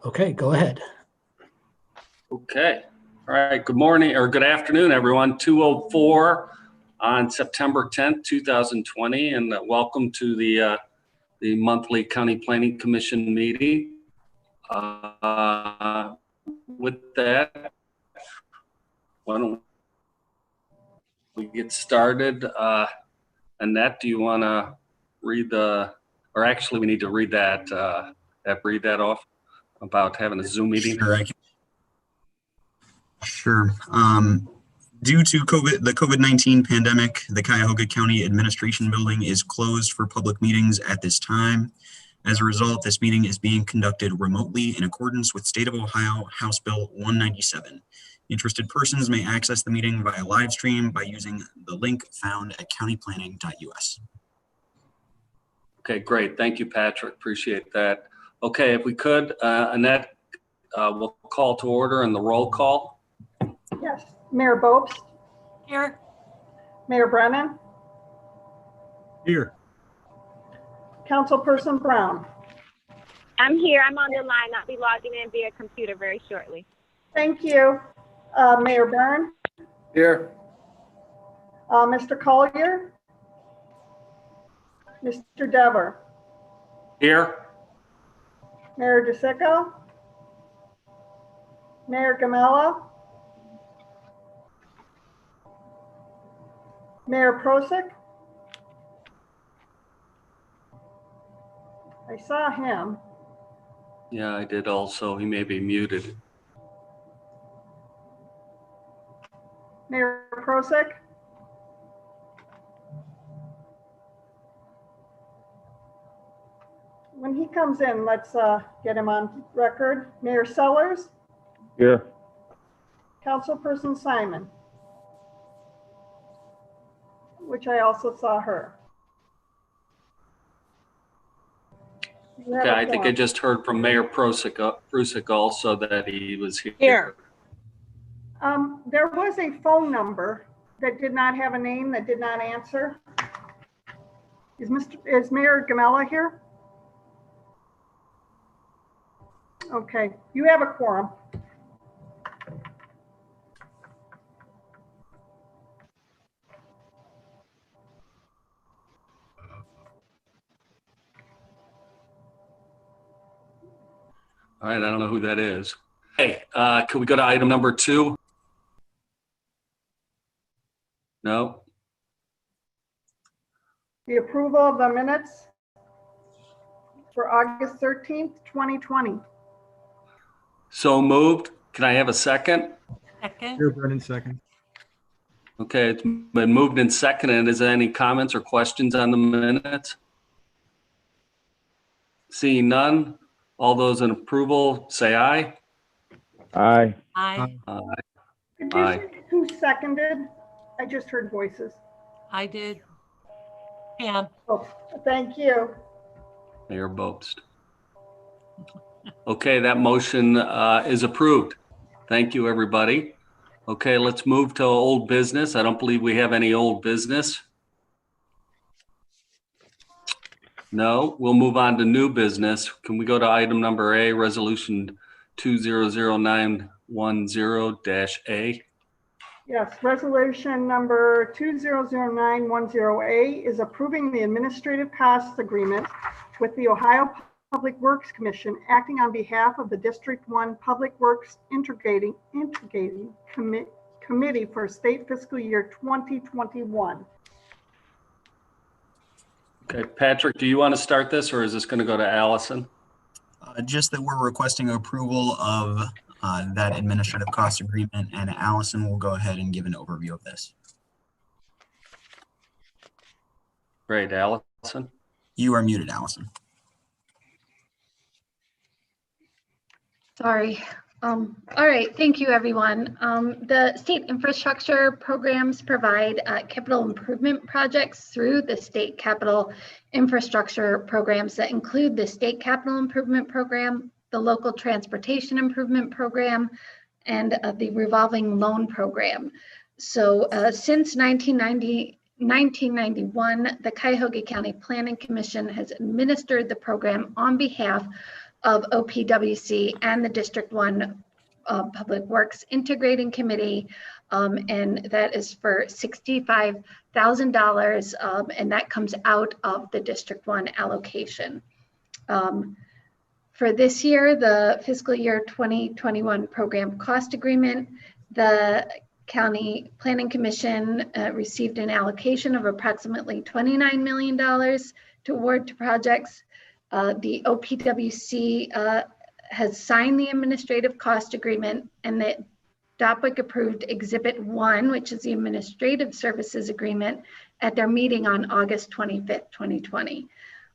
Okay, go ahead. Okay. All right. Good morning or good afternoon, everyone. 2:04 on September 10th, 2020, and welcome to the monthly County Planning Commission meeting. With that, why don't we get started? Annette, do you want to read or actually we need to read that off about having a Zoom meeting? Sure, Sure. Due to the COVID-19 pandemic, the Cuyahoga County Administration Building is closed for public meetings at this time. As a result, this meeting is being conducted remotely in accordance with State of Ohio House Bill 197. Interested persons may access the meeting via live stream by using the link found at countyplanning.us. Okay, great. Thank you, Patrick. Appreciate that. Okay, if we could, Annette, we'll call to order and the roll call. Yes. Mayor Bopst? Here. Mayor Brennan? Here. Councilperson Brown? I'm here. I'm on the line. I'll be logging in via computer very shortly. Thank you. Mayor Byrne? Here. Mr. Collier? Mr. Dever? Here. Mayor DeSico? Mayor Gamella? Mayor Prosick? I saw him. Yeah, I did also. He may be muted. Mayor Prosick? When he comes in, let's get him on record. Mayor Sellers? Here. Councilperson Simon, which I also saw her. Okay, I think I just heard from Mayor Prosick also that he was here. There was a phone number that did not have a name that did not answer. Is Mayor Gamella here? Okay, you have a quorum. All right, I don't know who that is. Hey, can we go to item number 2? No? The approval of the minutes for August 13th, 2020. So moved. Can I have a second? Second. Here, Brennan, second. Okay, it's been moved and seconded. Is there any comments or questions on the minutes? Seeing none, all those in approval say aye. Aye. Aye. Could you Aye. say who seconded? I just heard voices. I did. Pam. Oh, thank you. Mayor Bopst. Okay, that motion is approved. Thank you, everybody. Okay, let's move to old business. I don't believe we have any old business. No, we'll move on to new business. Can we go to item number A, resolution 200910-A? Yes, resolution number 200910A is approving the administrative costs agreement with the Ohio Public Works Commission, acting on behalf of the District 1 Public Works Integrating Committee for state fiscal year 2021. Okay, Patrick, do you want to start this or is this going to go to Allison? Just that we're requesting approval of that administrative cost agreement, and Allison will go ahead and give an overview of this. Great, Allison. You are muted, Allison. Sorry. All right, thank you, everyone. The state infrastructure programs provide capital improvement projects through the state capital infrastructure programs that include the state capital improvement program, the local transportation improvement program, and the revolving loan program. So since 1991, the Cuyahoga County Planning Commission has administered the program on behalf of OPWC and the District 1 Public Works Integrating Committee, and that is for $65,000, and that comes out of the District 1 allocation. For this year, the fiscal year 2021 program cost agreement, the County Planning Commission received an allocation of approximately $29 million to award to projects. The OPWC has signed the administrative cost agreement, and the DOPWIC approved Exhibit 1, which is the Administrative Services Agreement, at their meeting on August 25th, 2020.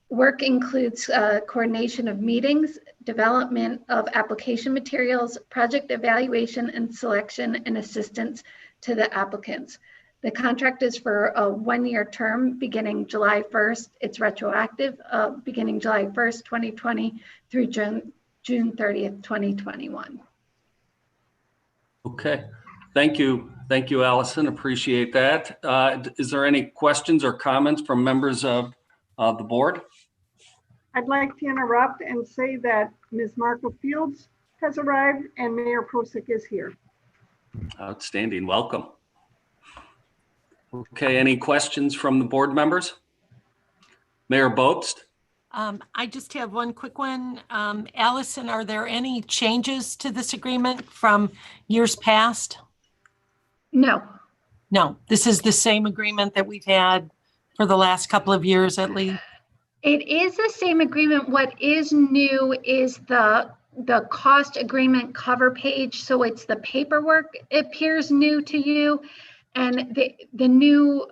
Work includes coordination of meetings, development of application materials, project evaluation and selection, and assistance to the applicants. The contract is for a one-year term beginning July 1st. It's retroactive beginning July 1st, 2020 through June 30th, 2021. Okay, thank you. Thank you, Allison. Appreciate that. Is there any questions or comments from members of the board? I'd like to interrupt and say that Ms. Marco Fields has arrived and Mayor Prosick is here. Outstanding. Welcome. Okay, any questions from the board members? Mayor Bobst? I just have one quick one. Allison, are there any changes to this agreement from years past? No. No, this is the same agreement that we've had for the last couple of years at least. It is the same agreement. What is new is the cost agreement cover page. So it's the paperwork appears new to you. And the new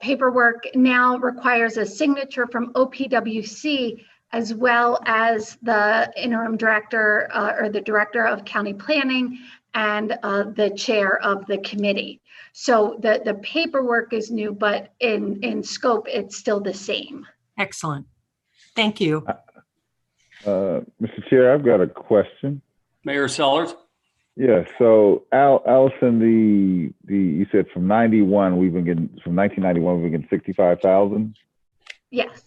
paperwork now requires a signature from OPWC as well as the interim director or the director of county planning and the chair of the committee. So the paperwork is new, but in scope, it's still the same. Excellent. Thank you. Mr. Chair, I've got a question. Mayor Sellers? Yeah, so Allison, you said from 1991 we've been getting 65,000. Yes.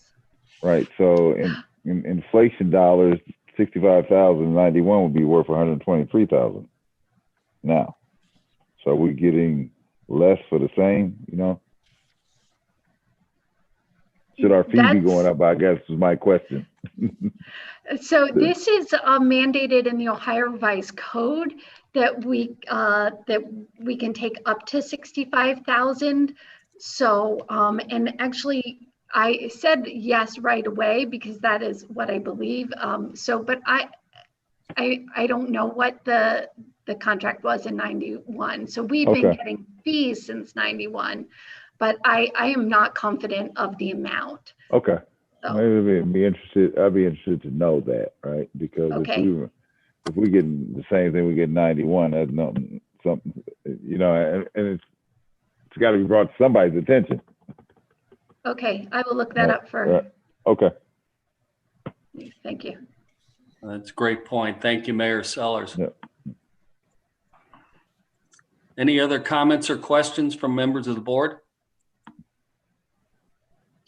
Right. So in inflation dollars, 65,000 in 91 would be worth 123,000 now. So we're getting less for the same, you know? Should our fee be going up? I guess is my question. So this is mandated in the Ohio Revised Code that we can take up to 65,000. So and actually I said yes right away because that is what I believe. So but I don't know what the contract was in 91. So we've been getting fees since 91, but I am not confident of the amount. Okay. So. Maybe I'd be interested to know that, right? Because if we getting the same thing we get 91, that's not something, you know, and it's got to be brought to somebody's attention. Okay, I will look that up for. Okay. Thank you. That's a great point. Thank you, Mayor Sellers. Yep. Any other comments or questions from members of the board?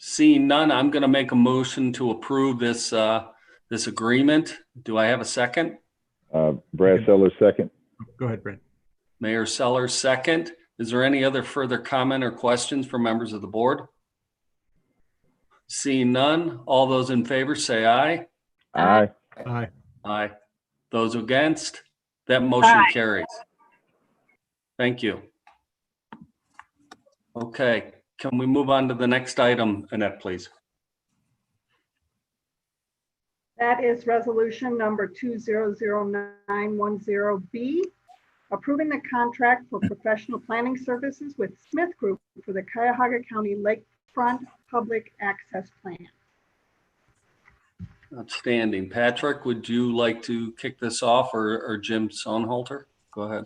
Seeing none, I'm going to make a motion to approve this this agreement. Do I have a second? Brad Sellers, second. Go ahead, Brad. Mayor Sellers, second. Is there any other further comment or questions from members of the board? Seeing none, all those in favor say aye. Aye. Aye. Aye. Those against, that motion carries. Thank you. Okay, can we move on to the next item, Annette, please? That is resolution number 200910B, approving the contract for professional planning services with Smith Group for the Cuyahoga County Lakefront Public Access Plan. Outstanding. Patrick, would you like to kick this off, or Jim Sonhalter? Go ahead.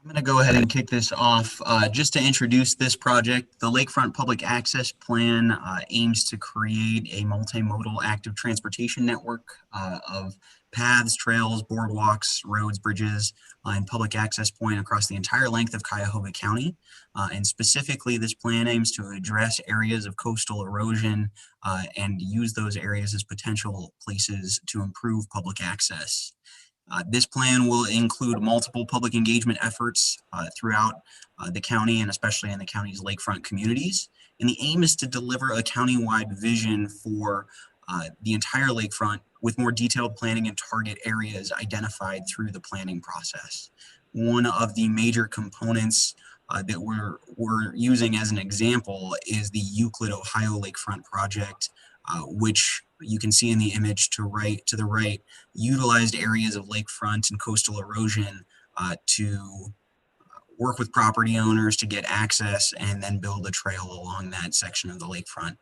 I'm going to go ahead and kick this off. Just to introduce this project, the Lakefront Public Access Plan aims to create a multimodal active transportation network of paths, trails, boardwalks, roads, bridges, and public access point across the entire length of Cuyahoga County. And specifically, this plan aims to address areas of coastal erosion and use those areas as potential places to improve public access. This plan will include multiple public engagement efforts throughout the county and especially in the county's lakefront communities. And the aim is to deliver a countywide vision for the entire lakefront with more detailed planning and target areas identified through the planning process. One of the major components that we're using as an example is the Euclid, Ohio Lakefront project, which you can see in the image to the right, utilized areas of lakefront and coastal erosion to work with property owners to get access and then build a trail along that section of the lakefront.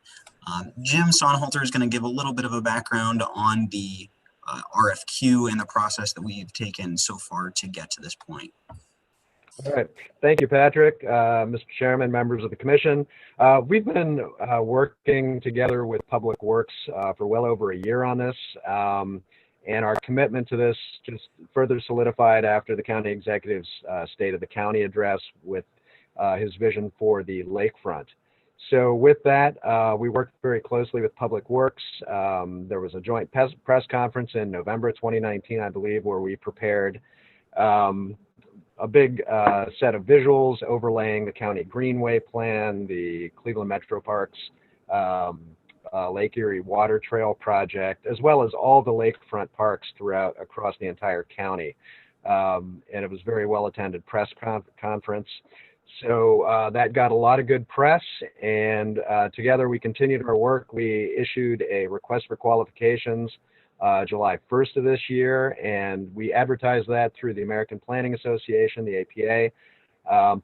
Jim Sonhalter is going to give a little bit of a background on the RFQ and the process that we've taken so far to get to this point. All right. Thank you, Patrick. Mr. Chairman, members of the commission. We've been working together with Public Works for well over a year on this. And our commitment to this just further solidified after the county executive's State of the County address with his vision for the lakefront. So with that, we worked very closely with Public Works. There was a joint press conference in November 2019, I believe, where we prepared a big set of visuals overlaying the county greenway plan, the Cleveland Metro Parks Lake Erie Water Trail project, as well as all the lakefront parks across the entire county. And it was a very well attended press conference. So that got a lot of good press, and together we continued our work. We issued a request for qualifications July 1st of this year, and we advertised that through the American Planning Association, the APA,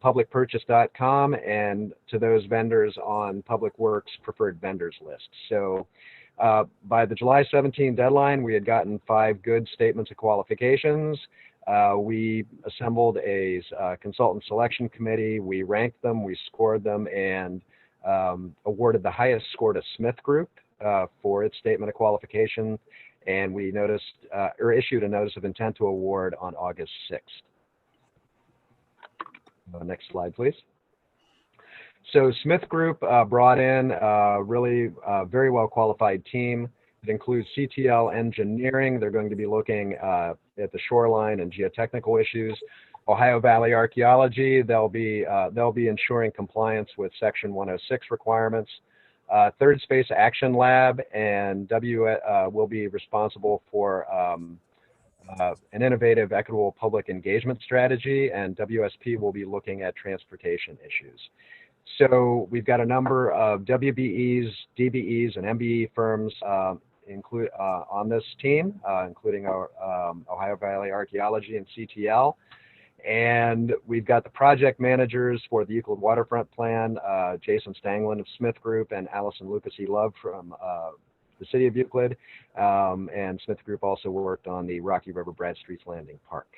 publicpurchase.com, and to those vendors on Public Works preferred vendors list. So by the July 17 deadline, we had gotten 5 good statements of qualifications. We assembled a consultant selection committee. We ranked them, we scored them, and awarded the highest score to Smith Group for its statement of qualification. And we issued a notice of intent to award on August 6th. Next slide, please. So Smith Group brought in a really very well qualified team. It includes CTL Engineering. They're going to be looking at the shoreline and geotechnical issues. Ohio Valley Archaeology, they'll be ensuring compliance with Section 106 requirements. Third Space Action Lab and will be responsible for an innovative, equitable public engagement strategy, and WSP will be looking at transportation issues. So we've got a number of WBEs, DBEs, and MBE firms on this team, including our Ohio Valley Archaeology and CTL. And we've got the project managers for the Euclid Waterfront Plan, Jason Stanglin of Smith Group and Allison Lucas E. Love from the City of Euclid. And Smith Group also worked on the Rocky River Bradstreet's Landing Park.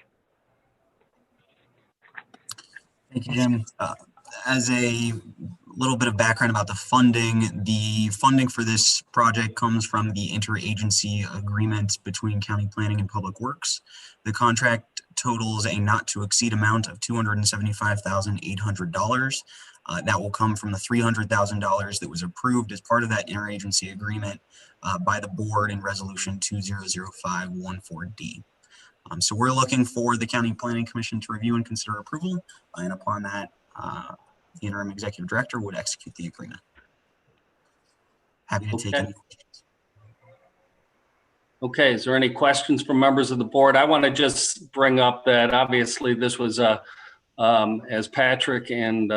Thank you, Jim. As a little bit of background about the funding for this project comes from the interagency agreement between County Planning and Public Works. The contract totals a not to exceed amount of $275,800. That will come from the $300,000 that was approved as part of that interagency agreement by the board in Resolution 200514D. So we're looking for the County Planning Commission to review and consider approval, and upon that, the interim executive director would execute the agreement. Happy to take any questions. Okay, is there any questions from members of the board? I want to just bring up that obviously this was, as Patrick and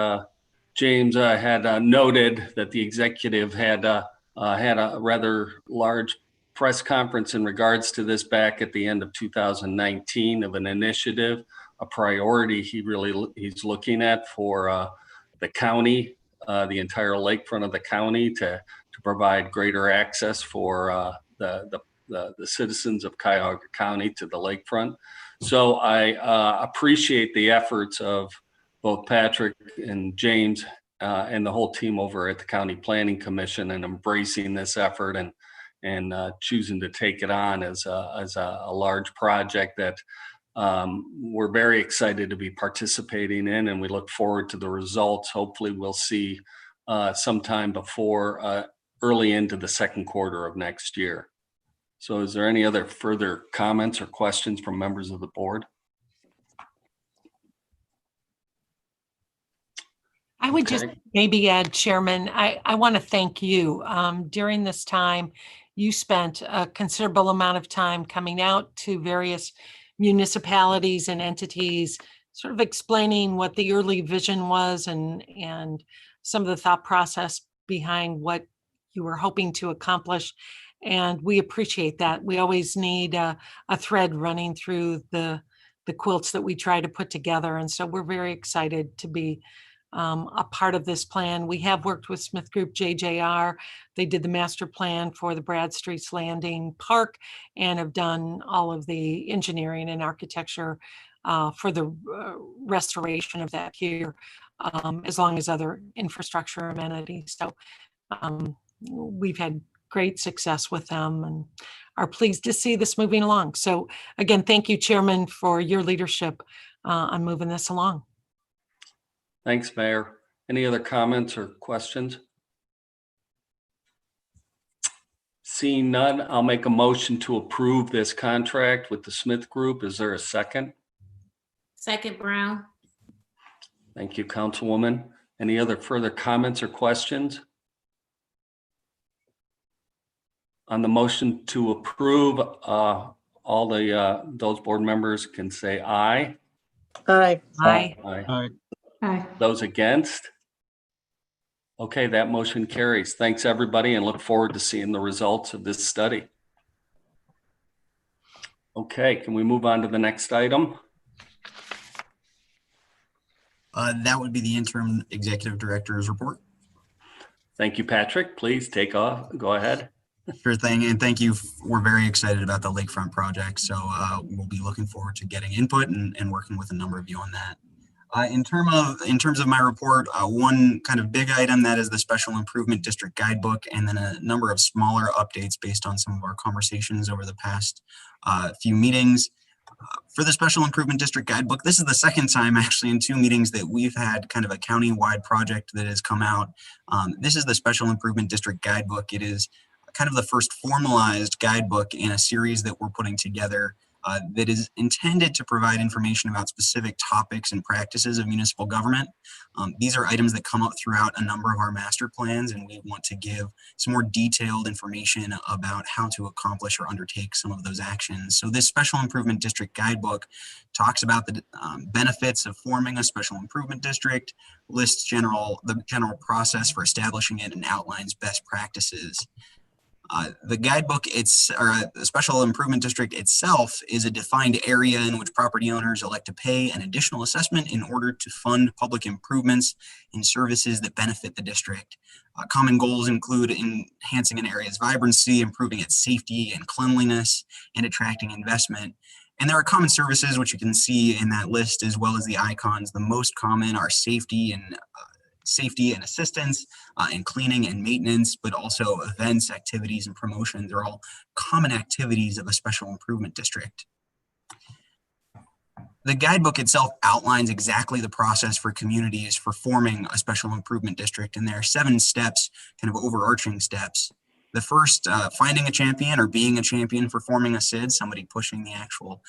James had noted, that the executive had a rather large press conference in regards to this back at the end of 2019 of an initiative, a priority he's looking at for the county, the entire lakefront of the county, to provide greater access for the the citizens of Cuyahoga County to the lakefront. So I appreciate the efforts of both Patrick and James and the whole team over at the County Planning Commission and embracing this effort and choosing to take it on as a large project that we're very excited to be participating in, and we look forward to the results. Hopefully we'll see sometime before early into the second quarter of next year. So is there any other further comments or questions from members of the board? I would just maybe add, Chairman, I want to thank you. During this time, you spent a considerable amount of time coming out to various municipalities and entities, sort of explaining what the early vision was and some of the thought process behind what you were hoping to accomplish. And we appreciate that. We always need a thread running through the quilts that we try to put together. And so we're very excited to be a part of this plan. We have worked with Smith Group JJR. They did the master plan for the Bradstreet's Landing Park and have done all of the engineering and architecture for the restoration of that here, as long as other infrastructure amenities. So we've had great success with them and are pleased to see this moving along. So again, thank you, Chairman, for your leadership on moving this along. Thanks, Mayor. Any other comments or questions? Seeing none, I'll make a motion to approve this contract with the Smith Group. Is there a second? Second, Brown. Thank you, Councilwoman. Any other further comments or questions? On the motion to approve, all those board members can say aye. Aye. Aye. Aye. Aye. Aye. Those against? Okay, that motion carries. Thanks, everybody, and look forward to seeing the results of this study. Okay, can we move on to the next item? That would be the interim executive director's report. Thank you, Patrick. Please take off. Go ahead. Sure thing, and thank you. We're very excited about the lakefront project, so we'll be looking forward to getting input and working with a number of you on that. In terms of my report, one kind of big item, that is the Special Improvement District Guidebook, and then a number of smaller updates based on some of our conversations over the past few meetings. For the Special Improvement District Guidebook, this is the second time actually in 2 meetings that we've had kind of a county-wide project that has come out. This is the Special Improvement District Guidebook. It is kind of the first formalized guidebook in a series that we're putting together that is intended to provide information about specific topics and practices of municipal government. These are items that come up throughout a number of our master plans, and we want to give some more detailed information about how to accomplish or undertake some of those actions. So this Special Improvement District Guidebook talks about the benefits of forming a special improvement district, lists the general process for establishing it, and outlines best practices. The guidebook, the Special Improvement District itself is a defined area in which property owners elect to pay an additional assessment in order to fund public improvements and services that benefit the district. Common goals include enhancing an area's vibrancy, improving its safety and cleanliness, and attracting investment. And there are common services, which you can see in that list, as well as the icons. The most common are safety and assistance, and cleaning and maintenance, but also events, activities, and promotions are all common activities of a special improvement district. The guidebook itself outlines exactly the process for communities for forming a special improvement district, and there are 7 steps, kind of overarching steps. The first, finding a champion or being a champion for forming a SID, somebody pushing the actual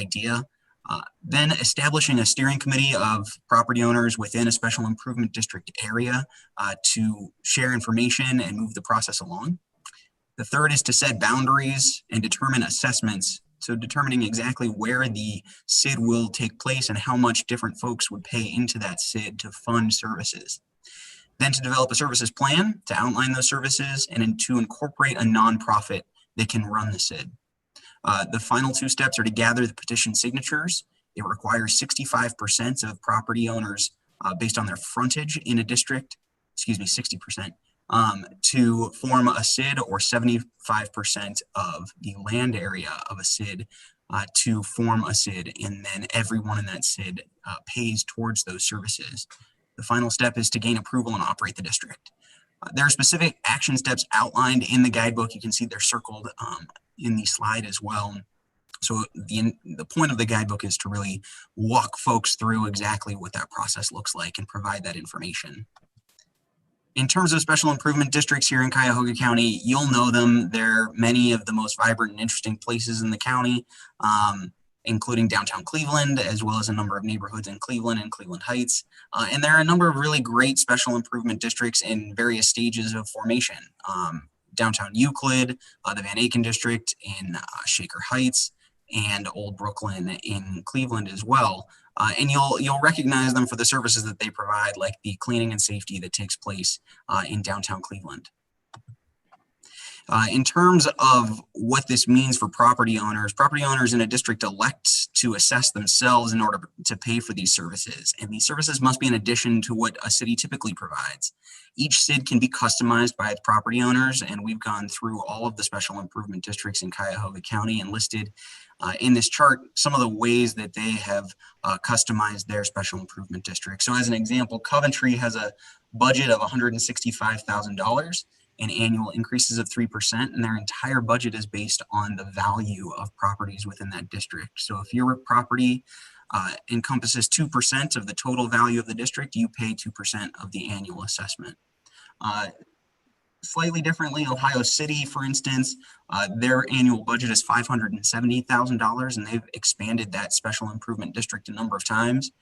idea. Then establishing a steering committee of property owners within a special improvement district area to share information and move the process along. The third is to set boundaries and determine assessments. So determining exactly where the SID will take place and how much different folks would pay into that SID to fund services. Then to develop a services plan to outline those services and to incorporate a nonprofit that can run the SID. The final 2 steps are to gather the petition signatures. It requires 65% of property owners based on their frontage in a district, 60%, to form a SID, or 75% of the land area of a SID to form a SID, and then everyone in that SID pays towards those services. The final step is to gain approval and operate the district. There are specific action steps outlined in the guidebook. You can see they're circled in the slide as well. So the point of the guidebook is to really walk folks through exactly what that process looks like and provide that information. In terms of special improvement districts here in Cuyahoga County, you'll know them. They're many of the most vibrant and interesting places in the county, including downtown Cleveland, as well as a number of neighborhoods in Cleveland and Cleveland Heights. And there are a number of really great special improvement districts in various stages of formation. Downtown Euclid, the Van Aken district in Shaker Heights, and Old Brooklyn in Cleveland as well. And you'll recognize them for the services that they provide, like the cleaning and safety that takes place in downtown Cleveland. In terms of what this means for property owners in a district elect to assess themselves in order to pay for these services. And these services must be in addition to what a city typically provides. Each SID can be customized by its property owners, and we've gone through all of the special improvement districts in Cuyahoga County and listed in this chart some of the ways that they have customized their special improvement district. So as an example, Coventry has a budget of $165,000 and annual increases of 3%, and their entire budget is based on the value of properties within that district. So if your property encompasses 2% of the total value of the district, you pay 2% of the annual assessment. Slightly differently, Ohio City, for instance, their annual budget is $570,000, and they've expanded that special improvement district a number of times.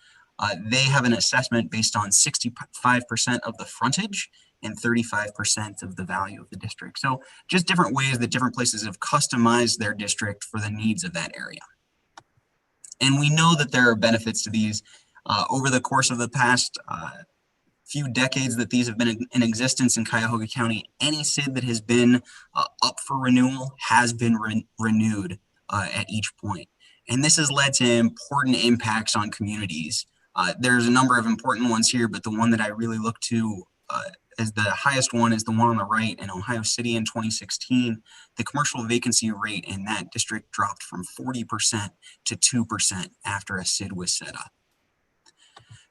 They have an assessment based on 65% of the frontage and 35% of the value of the district. So just different ways that different places have customized their district for the needs of that area. And we know that there are benefits to these over the course of the past few decades that these have been in existence in Cuyahoga County. Any SID that has been up for renewal has been renewed at each point. And this has led to important impacts on communities. There's a number of important ones here, but the one that I really look to as the highest one is the one on the right. In Ohio City in 2016, the commercial vacancy rate in that district dropped from 40% to 2% after a SID was set up.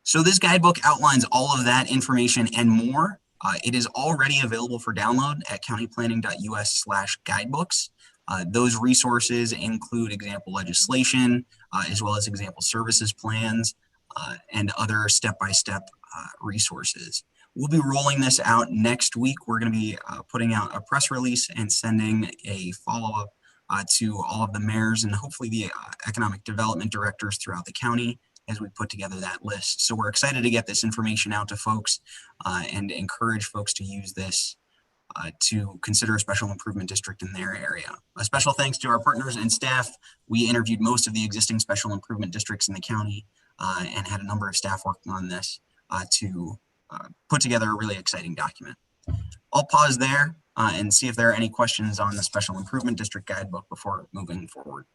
So this guidebook outlines all of that information and more. It is already available for download at countyplanning.us/guidebooks. Those resources include example legislation, as well as example services plans, and other step-by-step resources. We'll be rolling this out next week. We're going to be putting out a press release and sending a follow-up to all of the mayors and hopefully the economic development directors throughout the county as we put together that list. So we're excited to get this information out to folks and encourage folks to use this to consider a special improvement district in their area. A special thanks to our partners and staff. We interviewed most of the existing special improvement districts in the county and had a number of staff working on this to put together a really exciting document. I'll pause there and see if there are any questions on the Special Improvement District Guidebook before moving forward.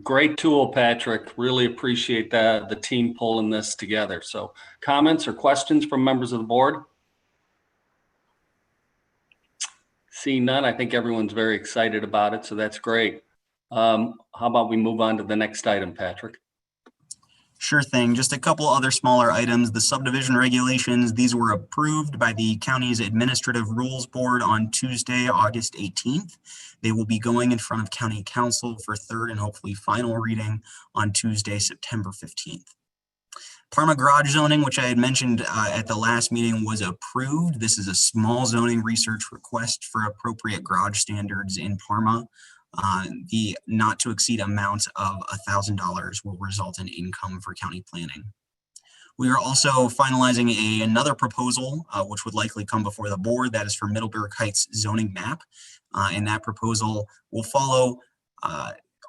Great tool, Patrick. Really appreciate the team pulling this together. So comments or questions from members of the board? Seeing none, I think everyone's very excited about it, so that's great. How about we move on to the next item, Patrick? Sure thing. Just a couple other smaller items. The subdivision regulations, these were approved by the county's Administrative Rules Board on Tuesday, August 18th. They will be going in front of County Council for third and hopefully final reading on Tuesday, September 15th. Parma garage zoning, which I had mentioned at the last meeting, was approved. This is a small zoning research request for appropriate garage standards in Parma. The not to exceed amount of $1,000 will result in income for county planning. We are also finalizing another proposal, which would likely come before the board. That is for Middleburg Heights zoning map. And that proposal will follow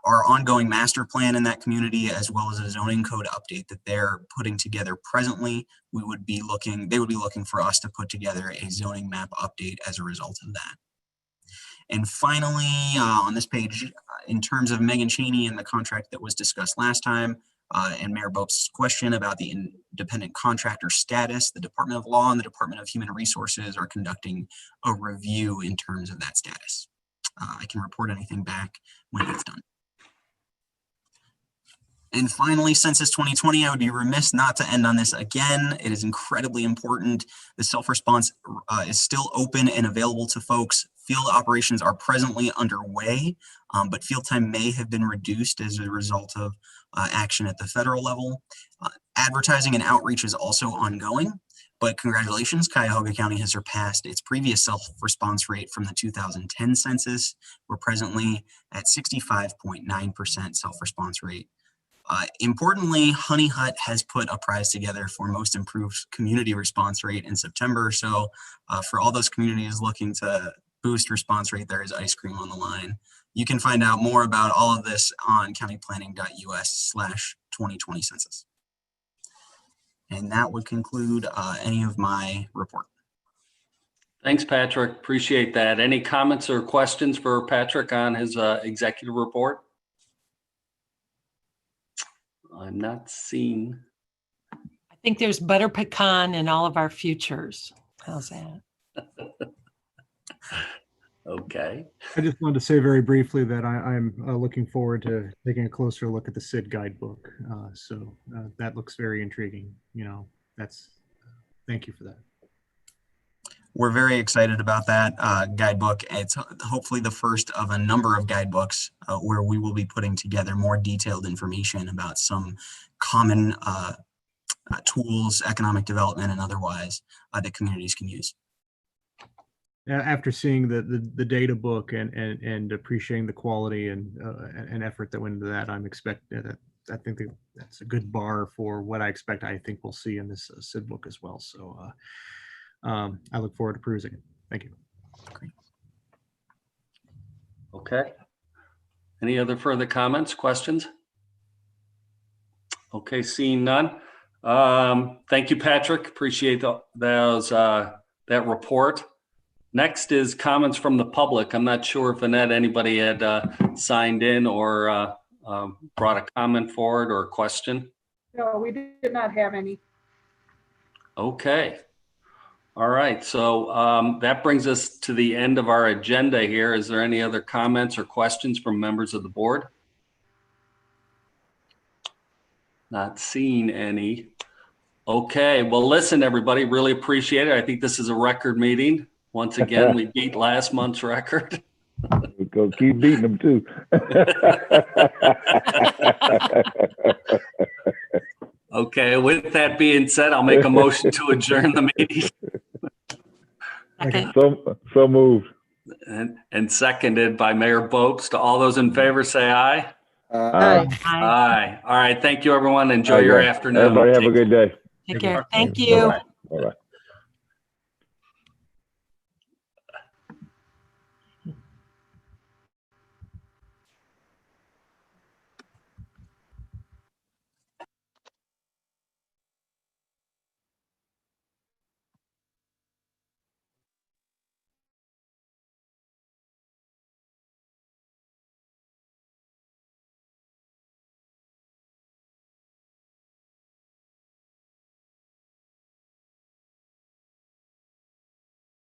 our ongoing master plan in that community, as well as a zoning code update that they're putting together presently. They would be looking for us to put together a zoning map update as a result of that. And finally, on this page, in terms of Megan Cheney and the contract that was discussed last time, and Mayor Bope's question about the independent contractor status. The Department of Law and the Department of Human Resources are conducting a review in terms of that status. I can report anything back when that's done. And finally, Census 2020, I would be remiss not to end on this again. It is incredibly important. The self-response is still open and available to folks. Field operations are presently underway, but field time may have been reduced as a result of action at the federal level. Advertising and outreach is also ongoing, but congratulations, Cuyahoga County has surpassed its previous self-response rate from the 2010 census. We're presently at 65.9% self-response rate. Importantly, Honey Hut has put a prize together for most improved community response rate in September. So for all those communities looking to boost response rate, there is ice cream on the line. You can find out more about all of this on countyplanning.us/2020 census. And that would conclude any of my report. Thanks, Patrick. Appreciate that. Any comments or questions for Patrick on his executive report? I'm not seeing. I think there's butter pecan in all of our futures. How's that? Okay. I just wanted to say very briefly that I'm looking forward to taking a closer look at the SID guidebook. So that looks very intriguing. You know, thank you for that. We're very excited about that guidebook. It's hopefully the first of a number of guidebooks where we will be putting together more detailed information about some common tools, economic development and otherwise that communities can use. After seeing the data book and appreciating the quality and effort that went into that, I think that's a good bar for what I think we'll see in this SID book as well. So I look forward to perusing it. Thank you. Great. Okay. Any other further comments, questions? Okay, seeing none. Thank you, Patrick. Appreciate that report. Next is comments from the public. I'm not sure if anybody had signed in or brought a comment forward or a question. No, we did not have any. Okay. All right, so that brings us to the end of our agenda here. Is there any other comments or questions from members of the board? Not seeing any. Okay, well, listen, everybody, really appreciate it. I think this is a record meeting. Once again, we beat last month's record. We're going to keep beating them too. Okay, with that being said, I'll make a motion to adjourn the meeting. So moved. And seconded by Mayor Bopes. To all those in favor, say aye. Aye. Aye. All right, thank you, everyone. Enjoy your afternoon. Everybody have a good day. Take care. Thank you. Bye-bye.